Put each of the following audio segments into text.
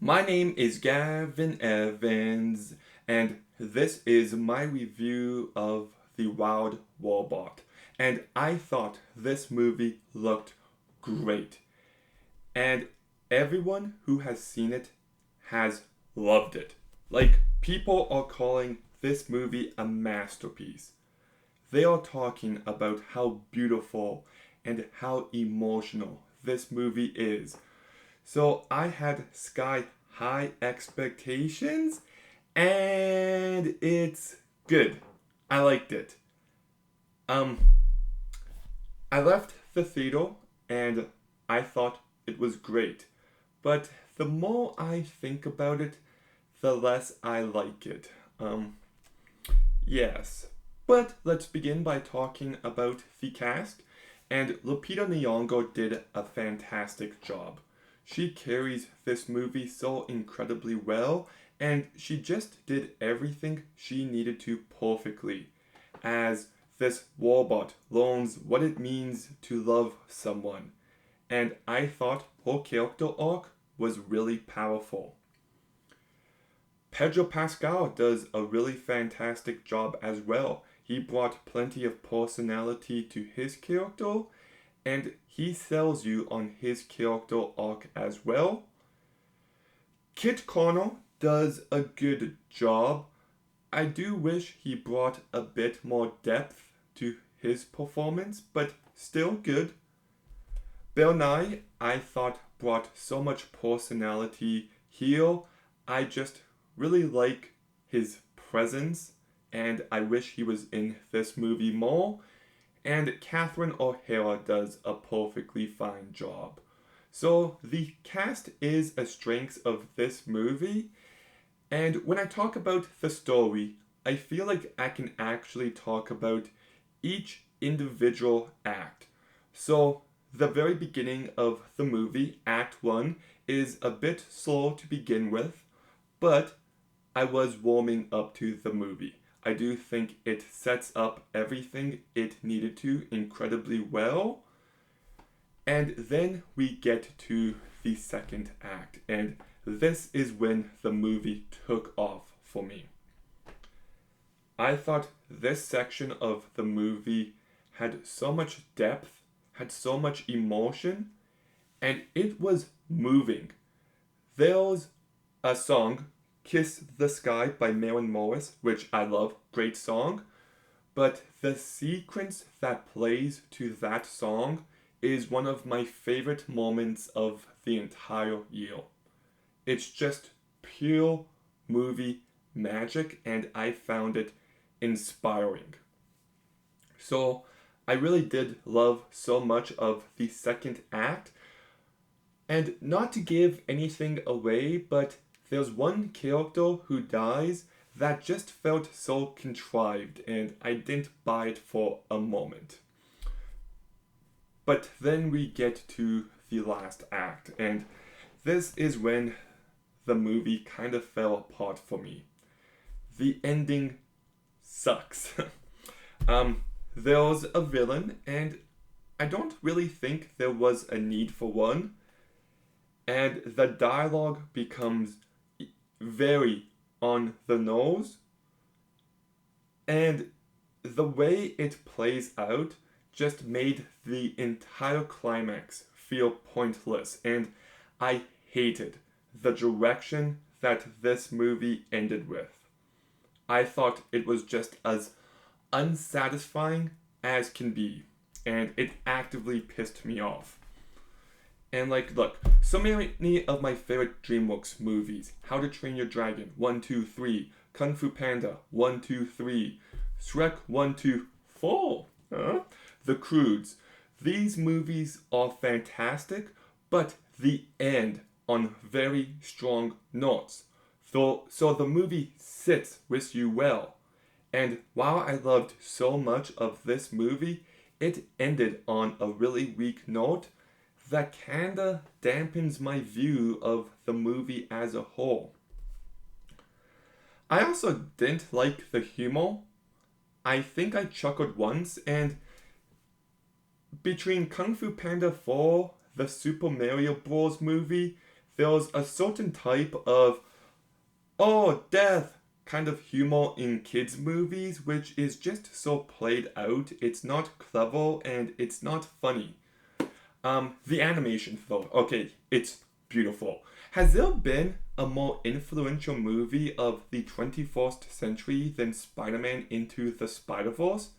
My name is Gavin Evans, and this is my review of The Wild Robot. And I thought this movie looked great. And everyone who has seen it has loved it. Like, people are calling this movie a masterpiece. They are talking about how beautiful and how emotional this movie is. So I had sky high expectations and it's good. I liked it. Um I left the theater and I thought it was great. But the more I think about it, the less I like it. Yes. But let's begin by talking about the cast. And Lupita Nyong'o did a fantastic job. She carries this movie so incredibly well, and she just did everything she needed to perfectly. As this robot learns what it means to love someone. And I thought her character arc was really powerful. Pedro Pascal does a really fantastic job as well. He brought plenty of personality to his character, and he sells you on his character arc as well. Kit Connor does a good job. I do wish he brought a bit more depth to his performance, but still good. Bill Nye, I thought, brought so much personality here. I just really like his presence, and I wish he was in this movie more. And Catherine O'Hara does a perfectly fine job. So the cast is a strength of this movie, and when I talk about the story, I feel like I can actually talk about each individual act. So the very beginning of the movie, Act 1, is a bit slow to begin with, but I was warming up to the movie. I do think it sets up everything it needed to incredibly well. And then we get to the second act, and this is when the movie took off for me. I thought this section of the movie had so much depth, had so much emotion, and it was moving. There's a song, Kiss the Sky by Maren Morris, which I love, great song. But the sequence that plays to that song is one of my favorite moments of the entire year. It's just pure movie magic, and I found it inspiring. So I really did love so much of the second act. And not to give anything away, but there's one character who dies that just felt so contrived, and I didn't buy it for a moment. But then we get to the last act, and this is when the movie kind of fell apart for me. The ending sucks. There's a villain, and I don't really think there was a need for one, and the dialogue becomes very on the nose, and the way it plays out just made the entire climax feel pointless, and I hated the direction that this movie ended with. I thought it was just as unsatisfying as can be, and it actively pissed me off. And like, look, so many of my favorite DreamWorks movies: How to Train Your Dragon, 1, 2, 3, Kung Fu Panda, 1, 2, 3, Shrek, 1, 2, 4, The Croods. These movies are fantastic, but the end on very strong notes. So the movie sits with you well. And while I loved so much of this movie, it ended on a really weak note that kinda dampens my view of the movie as a whole. I also didn't like the humor. I think I chuckled once, and between Kung Fu Panda 4, the Super Mario Bros. Movie, there's a certain type of, oh, death kind of humor in kids' movies, which is just so played out. It's not clever and it's not funny. The animation though, okay, it's beautiful. Has there been a more influential movie of the 21st century than Spider-Man Into the Spider-Verse?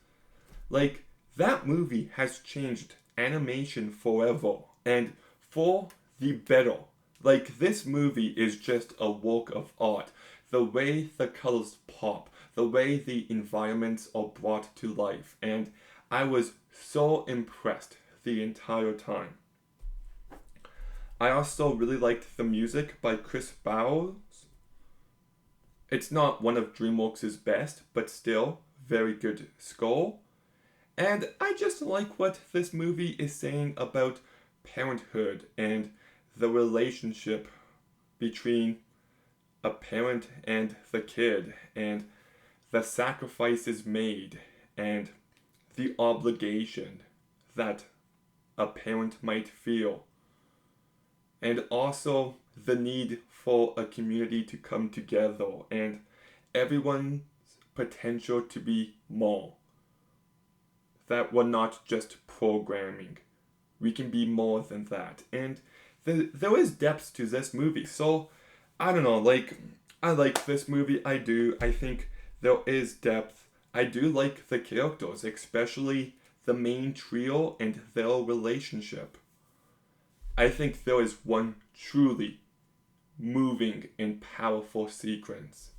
Like, that movie has changed animation forever, and for the better. Like, this movie is just a work of art. The way the colors pop, the way the environments are brought to life, and I was so impressed the entire time. I also really liked the music by Chris Bowles. It's not one of DreamWorks' best, but still, very good score. And I just like what this movie is saying about parenthood and the relationship between a parent and the kid, and the sacrifices made, and the obligation that a parent might feel, and also the need for a community to come together and everyone's potential to be more. That we're not just programming. We can be more than that. And there is depth to this movie. So, I don't know, like, I like this movie. I do. I think there is depth. I do like the characters, especially the main trio and their relationship. I think there is one truly moving and powerful sequence.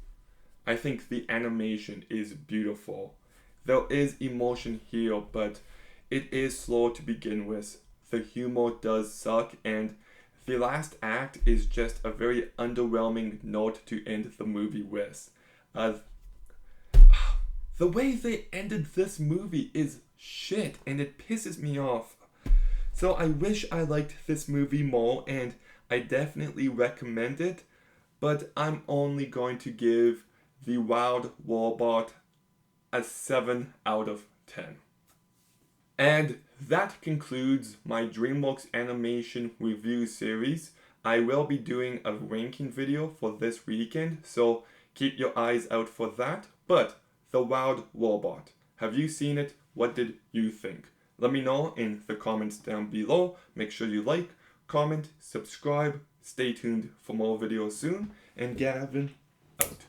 I think the animation is beautiful. There is emotion here, but it is slow to begin with. The humor does suck, and the last act is just a very underwhelming note to end the movie with. The way they ended this movie is shit, and it pisses me off. So I wish I liked this movie more, and I definitely recommend it, but I'm only going to give The Wild Warbot a 7 out of 10. And that concludes my DreamWorks animation review series. I will be doing a ranking video for this weekend, so keep your eyes out for that. But The Wild Warbot, have you seen it? What did you think? Let me know in the comments down below. Make sure you like, comment, subscribe. Stay tuned for more videos soon. And Gavin, out.